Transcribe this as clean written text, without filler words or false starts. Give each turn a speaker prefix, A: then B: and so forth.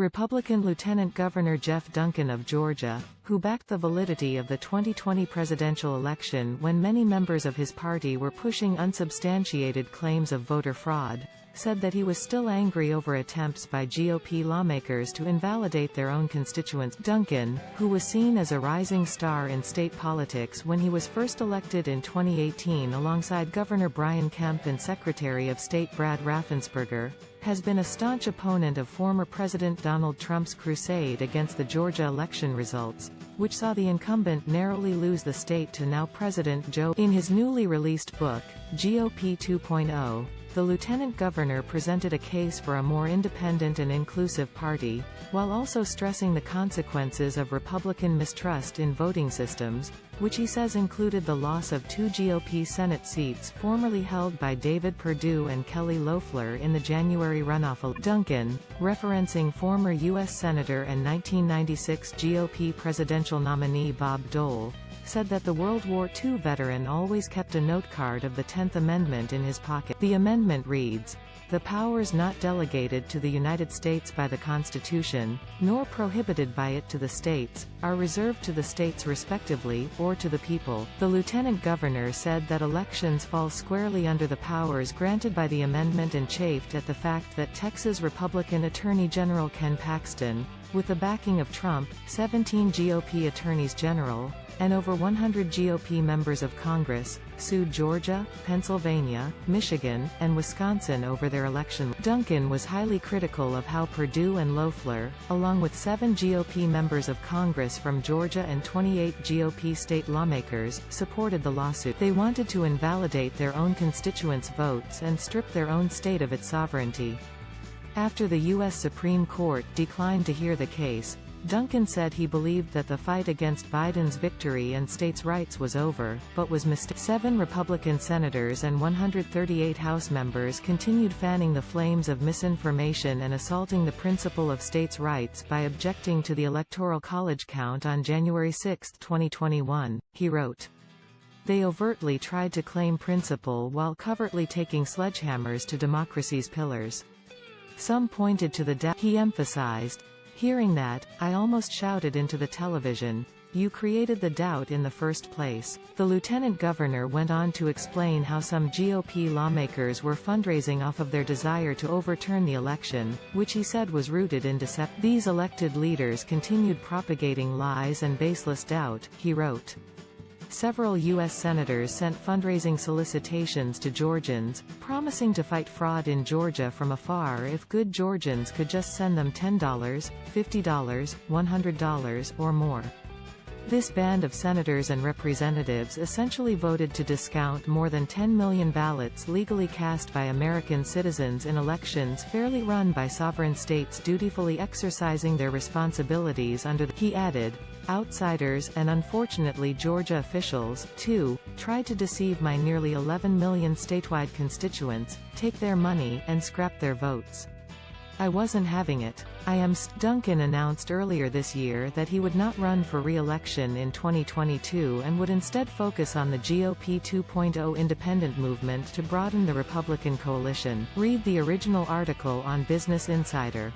A: Republican Lieutenant Governor Geoff Duncan of Georgia, who backed the validity of the 2020 presidential election when many members of his party were pushing unsubstantiated claims of voter fraud, said that he was still angry over attempts by GOP lawmakers to invalidate their own constituents. Duncan, who was seen as a rising star in state politics when he was first elected in 2018 alongside Governor Brian Kemp and Secretary of State Brad Raffensperger, has been a staunch opponent of former President Donald Trump's crusade against the Georgia election results, which saw the incumbent narrowly lose the state to now President Joe. In his newly released book, GOP 2.0, the lieutenant governor presented a case for a more independent and inclusive party, while also stressing the consequences of Republican mistrust in voting systems, which he says included the loss of 2 GOP Senate seats formerly held by David Perdue and Kelly Loeffler in the January runoff. Duncan, referencing former U.S. Senator and 1996 GOP presidential nominee Bob Dole, said that the World War II veteran always kept a note card of the 10th Amendment in his pocket. The amendment reads, "The powers not delegated to the United States by the Constitution, nor prohibited by it to the states, are reserved to the states respectively, or to the people." The lieutenant governor said that elections fall squarely under the powers granted by the amendment and chafed at the fact that Texas Republican Attorney General Ken Paxton, with the backing of Trump, 17 GOP attorneys general, and over 100 GOP members of Congress, sued Georgia, Pennsylvania, Michigan, and Wisconsin over their election. Duncan was highly critical of how Perdue and Loeffler, along with 7 GOP members of Congress from Georgia and 28 GOP state lawmakers, supported the lawsuit. They wanted to invalidate their own constituents' votes and strip their own state of its sovereignty. After the U.S. Supreme Court declined to hear the case, Duncan said he believed that the fight against Biden's victory and states' rights was over, but was mistaken. 7 Republican senators and 138 House members continued fanning the flames of misinformation and assaulting the principle of states' rights by objecting to the Electoral College count on January 6, 2021, he wrote. They overtly tried to claim principle while covertly taking sledgehammers to democracy's pillars. Some pointed to the doubt, he emphasized. Hearing that, I almost shouted into the television, "You created the doubt in the first place." The lieutenant governor went on to explain how some GOP lawmakers were fundraising off of their desire to overturn the election, which he said was rooted in deception. These elected leaders continued propagating lies and baseless doubt, he wrote. Several U.S. senators sent fundraising solicitations to Georgians, promising to fight fraud in Georgia from afar if good Georgians could just send them $10, $50, $100, or more. This band of senators and representatives essentially voted to discount more than 10 million ballots legally cast by American citizens in elections fairly run by sovereign states dutifully exercising their responsibilities under the, he added, outsiders and unfortunately Georgia officials, too, tried to deceive my nearly 11 million statewide constituents, take their money, and scrap their votes. I wasn't having it. Duncan announced earlier this year that he would not run for re-election in 2022 and would instead focus on the GOP 2.0 independent movement to broaden the Republican coalition. Read the original article on Business Insider.